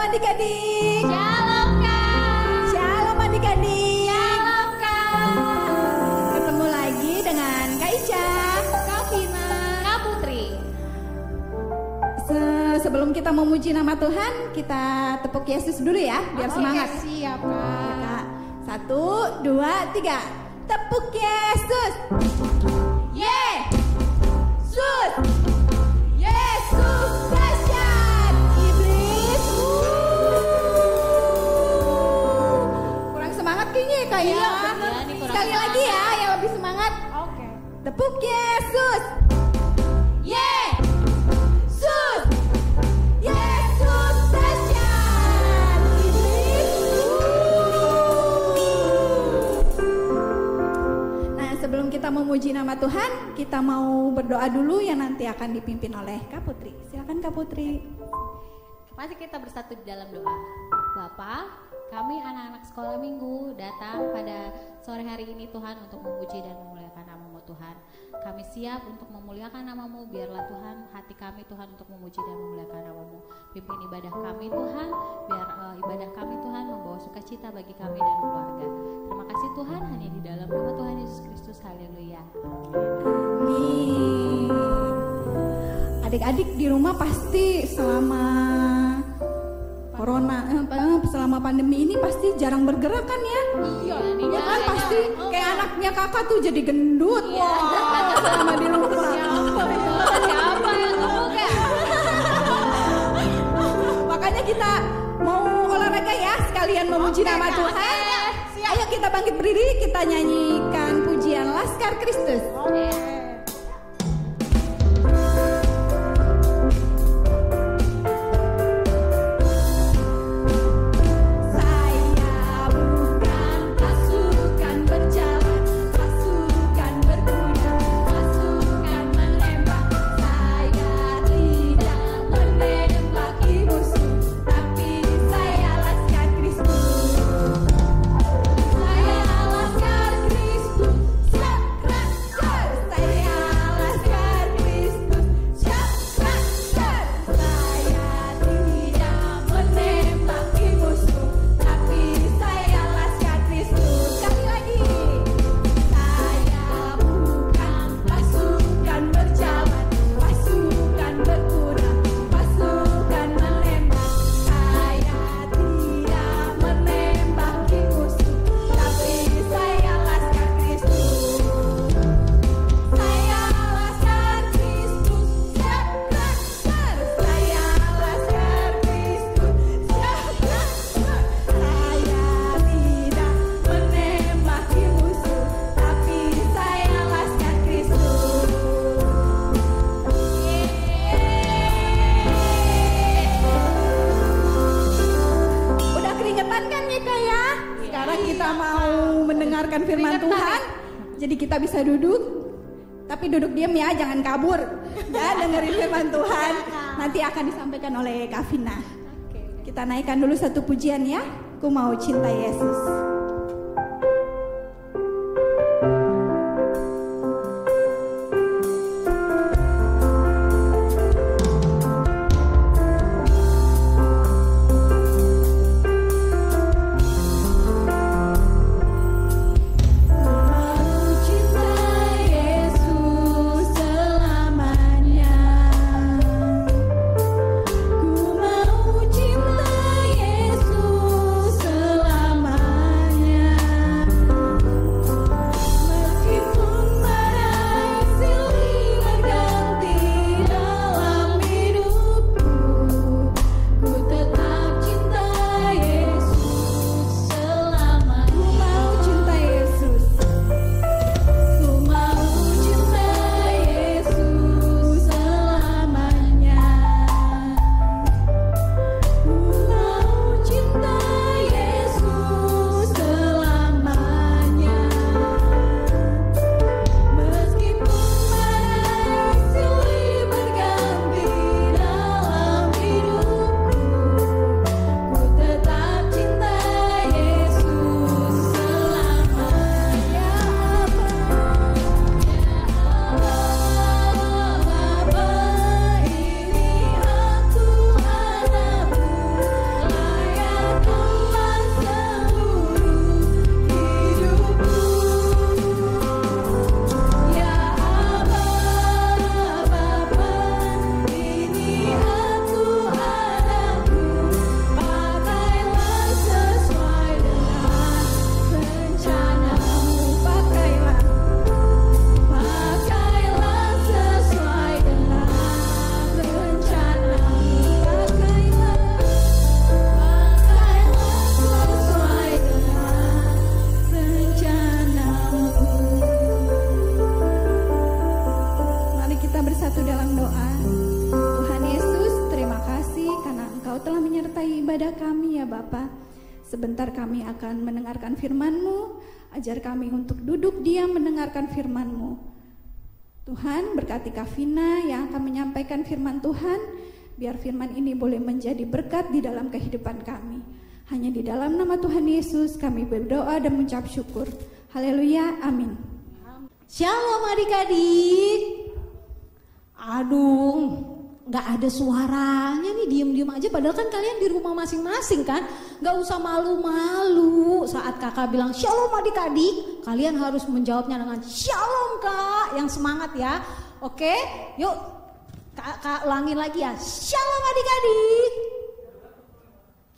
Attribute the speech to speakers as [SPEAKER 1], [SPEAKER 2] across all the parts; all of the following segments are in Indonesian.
[SPEAKER 1] adik-adik.
[SPEAKER 2] Shalom Kak.
[SPEAKER 1] Shalom adik-adik.
[SPEAKER 2] Shalom Kak.
[SPEAKER 1] Ketemu lagi dengan Kak Ica,
[SPEAKER 2] Kak Vina, Kak Putri.
[SPEAKER 1] Sebelum kita memuji nama Tuhan, kita tepuk Yesus dulu ya, biar semangat.
[SPEAKER 2] Siap
[SPEAKER 1] Kak. 1, 2, 3. Tepuk Yesus. Yesus. Yesus dahsyat. Iblis. Kurang semangat kayaknya ya Kak ya.
[SPEAKER 2] Iya, nih kurang
[SPEAKER 1] Sekali lagi ya,
[SPEAKER 2] semangat.
[SPEAKER 1] yang lebih semangat.
[SPEAKER 2] Oke.
[SPEAKER 1] Tepuk Yesus. Yesus. Yesus dahsyat. Nah, sebelum kita memuji nama Tuhan, kita mau berdoa dulu yang nanti akan dipimpin oleh Kak Putri. Silakan Kak Putri.
[SPEAKER 2] Mari kita bersatu di dalam doa. Bapa, kami anak-anak sekolah minggu datang pada sore hari ini Tuhan untuk memuji dan memuliakan nama-Mu Tuhan. Kami siap untuk memuliakan nama-Mu, biarlah Tuhan hati kami Tuhan untuk memuji dan memuliakan nama-Mu. Pimpin ibadah kami Tuhan, biar ibadah kami Tuhan membawa sukacita bagi kami dan keluarga. Terima kasih Tuhan, hanya di dalam nama Tuhan Yesus Kristus. Haleluya.
[SPEAKER 1] Amin. Adik-adik di rumah pasti selama corona, selama pandemi ini pasti jarang bergerak kan ya?
[SPEAKER 2] Iya,
[SPEAKER 1] Ya kan pasti kayak anaknya kakak tuh jadi gendut. Wah, selama di rumah.
[SPEAKER 2] Siapa yang ngomong Kak?
[SPEAKER 1] Makanya kita mau olahraga ya, sekalian memuji nama Tuhan. Ayo kita bangkit berdiri, kita nyanyikan pujian Laskar Kristus. Firman Tuhan, jadi kita bisa duduk, tapi duduk diam ya, jangan kabur ya, dengerin firman Tuhan. Nanti akan disampaikan oleh Kak Vina. Kita naikkan dulu satu pujian ya, Ku Mau Cinta Yesus.
[SPEAKER 3] Ku mau cinta Yesus selamanya.
[SPEAKER 1] ibadah kami ya Bapa. Sebentar kami akan mendengarkan firman-Mu, ajar kami untuk duduk diam mendengarkan firman-Mu. Tuhan, berkati Kavina yang akan menyampaikan firman Tuhan, biar firman ini boleh menjadi berkat di dalam kehidupan kami. Hanya di dalam nama Tuhan Yesus kami berdoa dan mengucap syukur. Haleluya, amin.
[SPEAKER 3] Shalom adik-adik. Aduh, gak ada suaranya nih, diem-diem aja. Padahal kan kalian di rumah masing-masing kan. Gak usah malu-malu saat kakak bilang shalom adik-adik. Kalian harus menjawabnya dengan shalom kak, yang semangat ya. Oke, yuk kakak ulangin lagi ya. Shalom adik-adik.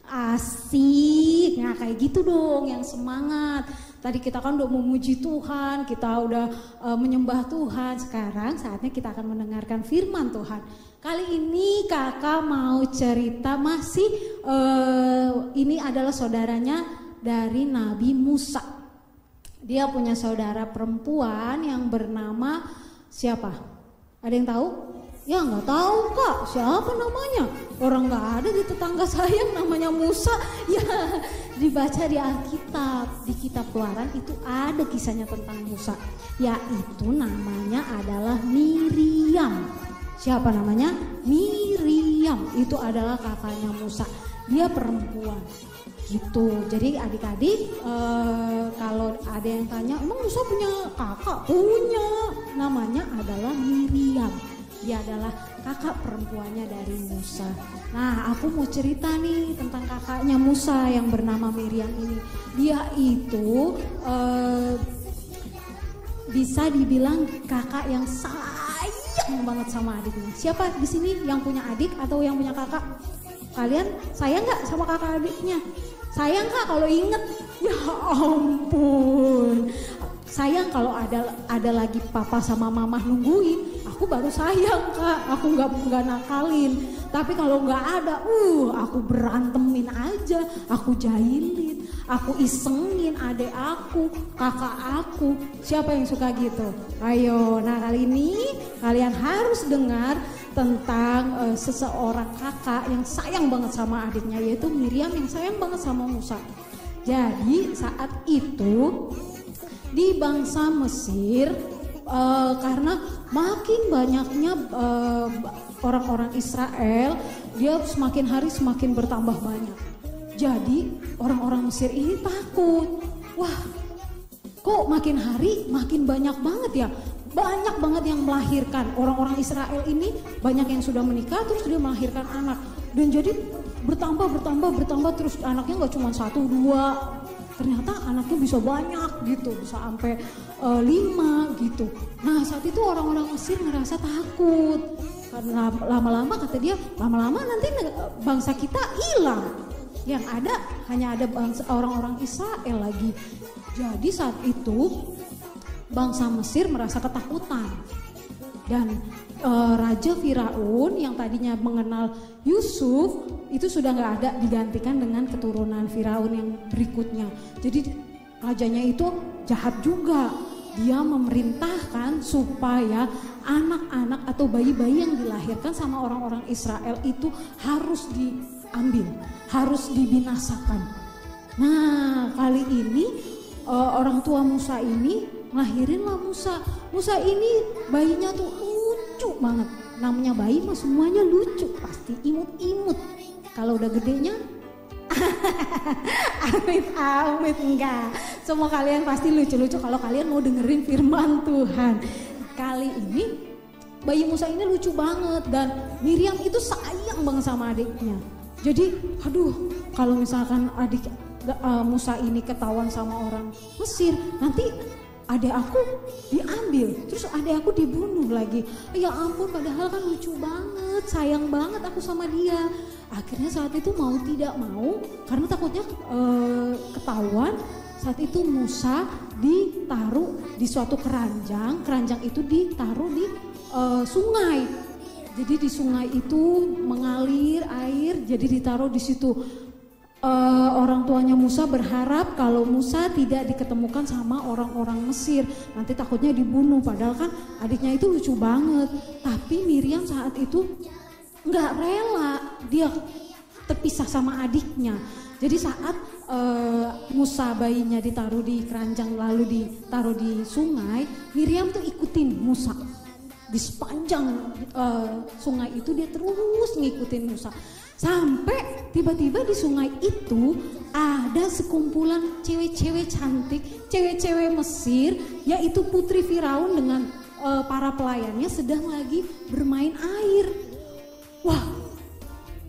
[SPEAKER 3] Asik, nah kayak gitu dong yang semangat. Tadi kita kan udah memuji Tuhan, kita udah menyembah Tuhan. Sekarang saatnya kita akan mendengarkan firman Tuhan. Kali ini kakak mau cerita masih ini adalah saudaranya dari Nabi Musa. Dia punya saudara perempuan yang bernama siapa? Ada yang tahu? Ya nggak tahu kak, siapa namanya? Orang nggak ada di tetangga saya yang namanya Musa. Ya dibaca di Alkitab, di kitab Keluaran itu ada kisahnya tentang Musa. Yaitu namanya adalah Miriam. Siapa namanya? Miriam. Itu adalah kakaknya Musa. Dia perempuan. Gitu. Jadi adik-adik kalau ada yang tanya, emang Musa punya kakak? Punya. Namanya adalah Miriam. Dia adalah kakak perempuannya dari Musa. Nah, aku mau cerita nih tentang kakaknya Musa yang bernama Miriam ini. Dia itu bisa dibilang kakak yang sayang banget sama adiknya. Siapa di sini yang punya adik atau yang punya kakak? Kalian sayang nggak sama kakak adiknya? Sayang kak kalau inget? Ya ampun. Sayang kalau ada lagi papa sama mama nungguin. Aku baru sayang kak, aku nggak nakalin. Tapi kalau nggak ada, aku berantemin aja, aku jahilin, aku isengin adek aku, kakak aku. Siapa yang suka gitu? Ayo, nah kali ini kalian harus dengar tentang seseorang kakak yang sayang banget sama adiknya, yaitu Miriam yang sayang banget sama Musa. Jadi saat itu di bangsa Mesir, karena makin banyaknya orang-orang Israel, dia semakin hari semakin bertambah banyak. Jadi orang-orang Mesir ini takut. Wah, kok makin hari makin banyak banget ya? Banyak banget yang melahirkan. Orang-orang Israel ini banyak yang sudah menikah terus dia melahirkan anak. Dan jadi bertambah terus, anaknya gak cuma 1, 2. Ternyata anaknya bisa banyak gitu, bisa sampai 5 gitu. Nah saat itu orang-orang Mesir ngerasa takut. Karena lama-lama kata dia, lama-lama nanti bangsa kita hilang. Yang ada hanya ada bangsa orang-orang Israel lagi. Jadi saat itu bangsa Mesir merasa ketakutan. Dan Raja Firaun yang tadinya mengenal Yusuf itu sudah nggak ada, digantikan dengan keturunan Firaun yang berikutnya. Jadi rajanya itu jahat juga. Dia memerintahkan supaya anak-anak atau bayi-bayi yang dilahirkan sama orang-orang Israel itu harus diambil, harus dibinasakan. Nah kali ini orang tua Musa ini ngelahirinlah Musa. Musa ini bayinya tuh lucu banget. Namanya bayi mah semuanya lucu, pasti imut-imut. Kalau udah gedenya amit-amit enggak. Semua kalian pasti lucu-lucu kalau kalian mau dengerin firman Tuhan. Kali ini bayi Musa ini lucu banget dan Miriam itu sayang banget sama adiknya. Jadi aduh, kalau misalkan adik Musa ini ketahuan sama orang Mesir, nanti adek aku diambil, terus adek aku dibunuh lagi. Ya ampun, padahal kan lucu banget, sayang banget aku sama dia. Akhirnya saat itu mau tidak mau, karena takutnya ketahuan, saat itu Musa ditaruh di suatu keranjang. Keranjang itu ditaruh di sungai. Jadi di sungai itu mengalir air, jadi ditaruh di situ. Orang tuanya Musa berharap kalau Musa tidak diketemukan sama orang-orang Mesir, nanti takutnya dibunuh. Padahal kan adiknya itu lucu banget. Tapi Miriam saat itu nggak rela, dia terpisah sama adiknya. Jadi saat Musa bayinya ditaruh di keranjang lalu ditaruh di sungai, Miriam tuh ikutin Musa. Di sepanjang sungai itu dia terus ngikutin Musa. Sampai tiba-tiba di sungai itu ada sekumpulan cewek-cewek cantik, cewek-cewek Mesir, yaitu putri Firaun dengan para pelayannya sedang lagi bermain air. Wah,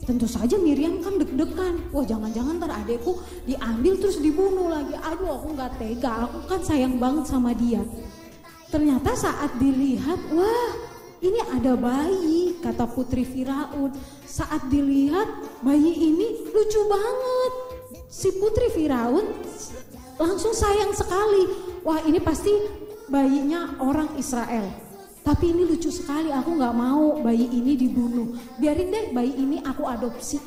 [SPEAKER 3] tentu saja Miriam kan deg-degan. Wah, jangan-jangan ntar adekku diambil terus dibunuh lagi. Aduh, aku gak tega, aku kan sayang banget sama dia. Ternyata saat dilihat, wah ini ada bayi, kata putri Firaun. Saat dilihat bayi ini lucu banget. Si putri Firaun langsung sayang sekali. Wah, ini pasti bayinya orang Israel. Tapi ini lucu sekali, aku gak mau bayi ini dibunuh. Biarin deh bayi ini aku adopsi.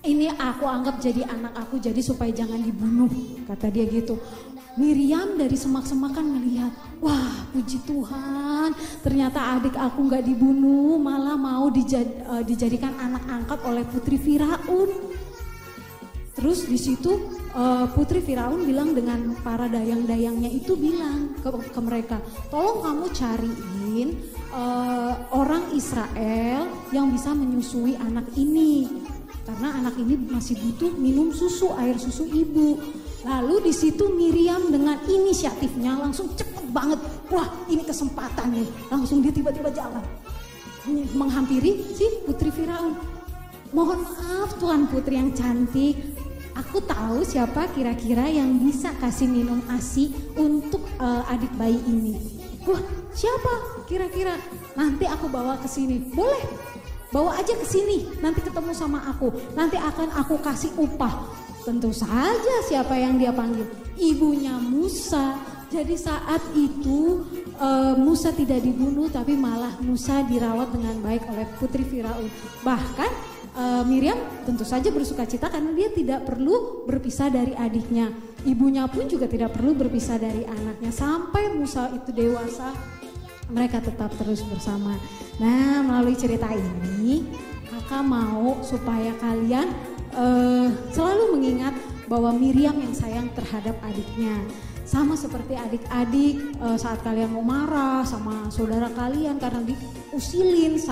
[SPEAKER 3] Ini aku anggap jadi anak aku, jadi supaya jangan dibunuh, kata dia gitu. Miriam dari semak-semak kan ngelihat, wah puji Tuhan, ternyata adik aku gak dibunuh, malah mau dijadikan anak angkat oleh putri Firaun. Terus di situ putri Firaun bilang dengan para dayang-dayangnya itu bilang ke mereka, tolong kamu cariin orang Israel yang bisa menyusui anak ini, karena anak ini masih butuh minum susu, air susu ibu. Lalu di situ Miriam dengan inisiatifnya langsung cepet banget, wah ini kesempatan nih, langsung dia tiba-tiba jalan menghampiri si putri Firaun. Mohon maaf Tuan Putri yang cantik, aku tahu siapa kira-kira yang bisa kasih minum ASI untuk adik bayi ini. Wah, siapa kira-kira? Nanti aku bawa ke sini. Boleh, bawa aja ke sini. Nanti ketemu sama aku. Nanti akan aku kasih upah. Tentu saja siapa yang dia panggil? Ibunya Musa. Jadi saat itu Musa tidak dibunuh, tapi malah Musa dirawat dengan baik oleh putri Firaun. Bahkan Miriam tentu saja bersuka cita karena dia tidak perlu berpisah dari adiknya. Ibunya pun juga tidak perlu berpisah dari anaknya. Sampai Musa itu dewasa, mereka tetap terus bersama. Nah, melalui cerita ini kakak mau supaya kalian selalu mengingat bahwa Miriam yang sayang terhadap adiknya. Sama seperti adik-adik saat kalian mau marah sama saudara kalian karena diusilin,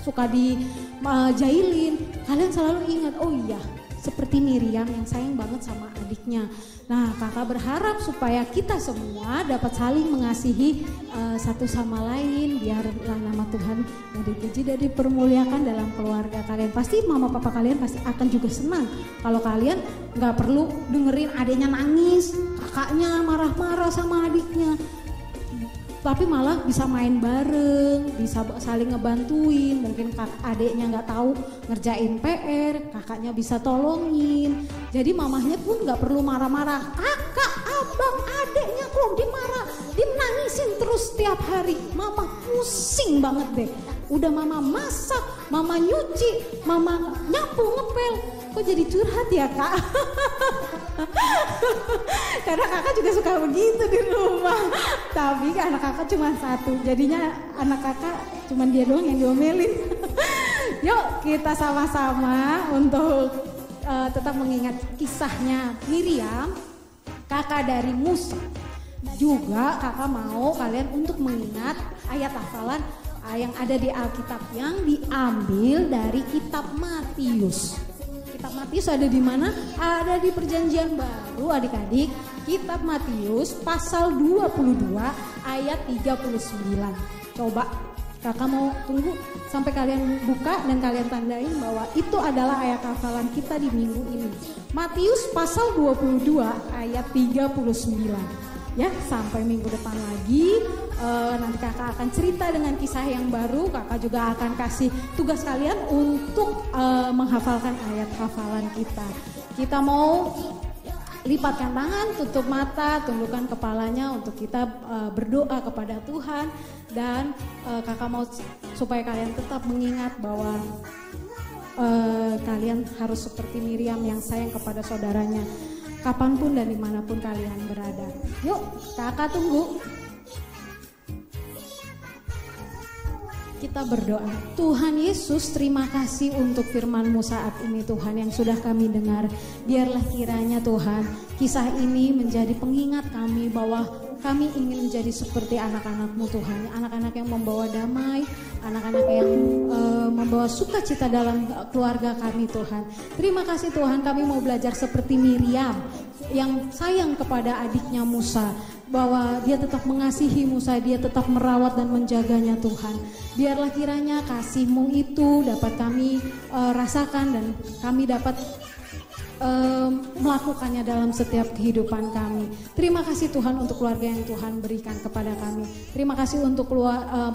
[SPEAKER 3] suka dijailin, kalian selalu ingat, oh iya, seperti Miriam yang sayang banget sama adiknya. Nah, kakak berharap supaya kita semua dapat saling mengasihi satu sama lain, biarlah nama Tuhan yang dipuji dan dipermuliakan dalam keluarga kalian. Pasti mama papa kalian pasti akan juga senang kalau kalian nggak perlu dengerin adiknya nangis, kakaknya marah-marah sama adiknya. Tapi malah bisa main bareng, bisa saling ngebantuin. Mungkin adeknya nggak tahu ngerjain PR, kakaknya bisa tolongin. Jadi mamahnya pun nggak perlu marah-marah. Kakak, abang, adeknya kok dimarah, dinangisin terus setiap hari. Mama pusing banget deh. Udah mama masak, mama nyuci, mama nyapu, ngepel. Kok jadi curhat ya kak? Karena kakak juga suka begitu di rumah. Tapi anak kakak cuma satu, jadinya anak kakak cuma dia doang yang diomelin. Yuk kita sama-sama untuk tetap mengingat kisahnya Miriam, kakak dari Musa. Juga kakak mau kalian untuk mengingat ayat hafalan yang ada di Alkitab yang diambil dari kitab Matius. Kitab Matius ada di mana? Ada di Perjanjian Baru adik-adik. Kitab Matius pasal 22 ayat 39. Coba kakak mau tunggu sampai kalian buka dan kalian tandain bahwa itu adalah ayat hafalan kita di minggu ini. Matius pasal 22 ayat 39. Ya, sampai minggu depan lagi nanti kakak akan cerita dengan kisah yang baru. Kakak juga akan kasih tugas kalian untuk menghafalkan ayat hafalan kita. Kita mau lipatkan tangan, tutup mata, tundukkan kepalanya untuk kita berdoa kepada Tuhan. Dan kakak mau supaya kalian tetap mengingat bahwa kalian harus seperti Miriam yang sayang kepada saudaranya kapanpun dan dimanapun kalian berada. Yuk kakak tunggu. kita berdoa. Tuhan Yesus, terima kasih untuk firman-Mu saat ini Tuhan yang sudah kami dengar. Biarlah kiranya Tuhan, kisah ini menjadi pengingat kami bahwa kami ingin menjadi seperti anak-anak-Mu Tuhan. Anak-anak yang membawa damai, anak-anak yang membawa sukacita dalam keluarga kami Tuhan. Terima kasih Tuhan, kami mau belajar seperti Miriam yang sayang kepada adiknya Musa, bahwa dia tetap mengasihi Musa, dia tetap merawat dan menjaganya Tuhan. Biarlah kiranya kasih-Mu itu dapat kami rasakan dan kami dapat melakukannya dalam setiap kehidupan kami. Terima kasih Tuhan untuk keluarga yang Tuhan berikan kepada kami. Terima kasih untuk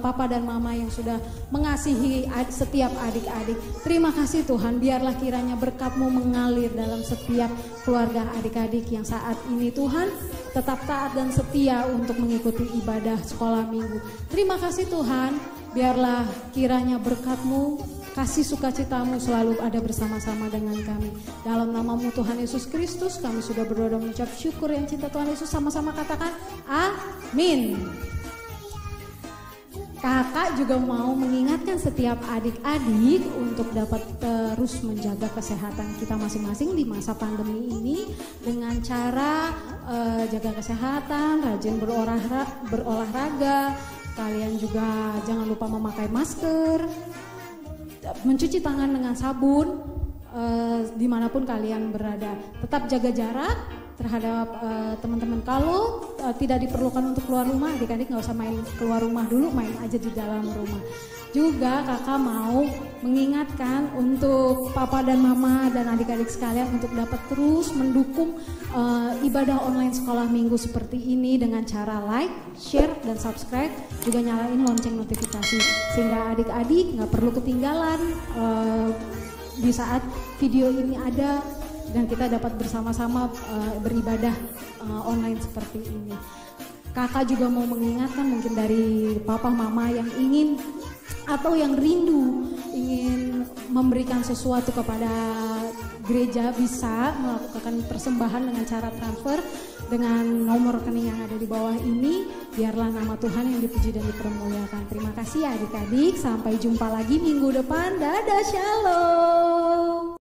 [SPEAKER 3] Papa dan Mama yang sudah mengasihi setiap adik-adik. Terima kasih Tuhan, biarlah kiranya berkat-Mu mengalir dalam setiap keluarga adik-adik yang saat ini Tuhan tetap taat dan setia untuk mengikuti ibadah sekolah minggu. Terima kasih Tuhan, biarlah kiranya berkat-Mu, kasih sukacita-Mu selalu ada bersama-sama dengan kami. Dalam nama-Mu Tuhan Yesus Kristus kami sudah berdoa dan mengucap syukur yang cinta Tuhan Yesus, sama-sama katakan amin. Kakak juga mau mengingatkan setiap adik-adik untuk dapat terus menjaga kesehatan kita masing-masing di masa pandemi ini dengan cara jaga kesehatan, rajin berolahraga. Kalian juga jangan lupa memakai masker, mencuci tangan dengan sabun dimanapun kalian berada. Tetap jaga jarak terhadap teman-teman. Kalau tidak diperlukan untuk keluar rumah, adik-adik nggak usah main keluar rumah dulu, main aja di dalam rumah. Juga kakak mau mengingatkan untuk papa dan mama dan adik-adik sekalian untuk dapat terus mendukung ibadah online sekolah minggu seperti ini dengan cara like, share, dan subscribe. Juga nyalain lonceng notifikasi sehingga adik-adik nggak perlu ketinggalan di saat video ini ada dan kita dapat bersama-sama beribadah online seperti ini. Kakak juga mau mengingatkan mungkin dari papa mama yang ingin atau yang rindu ingin memberikan sesuatu kepada gereja, bisa melakukan persembahan dengan cara transfer dengan nomor rekening yang ada di bawah ini. Biarlah nama Tuhan yang dipuji dan dipermuliakan. Terima kasih adik-adik, sampai jumpa lagi minggu depan. Dadah, shalom.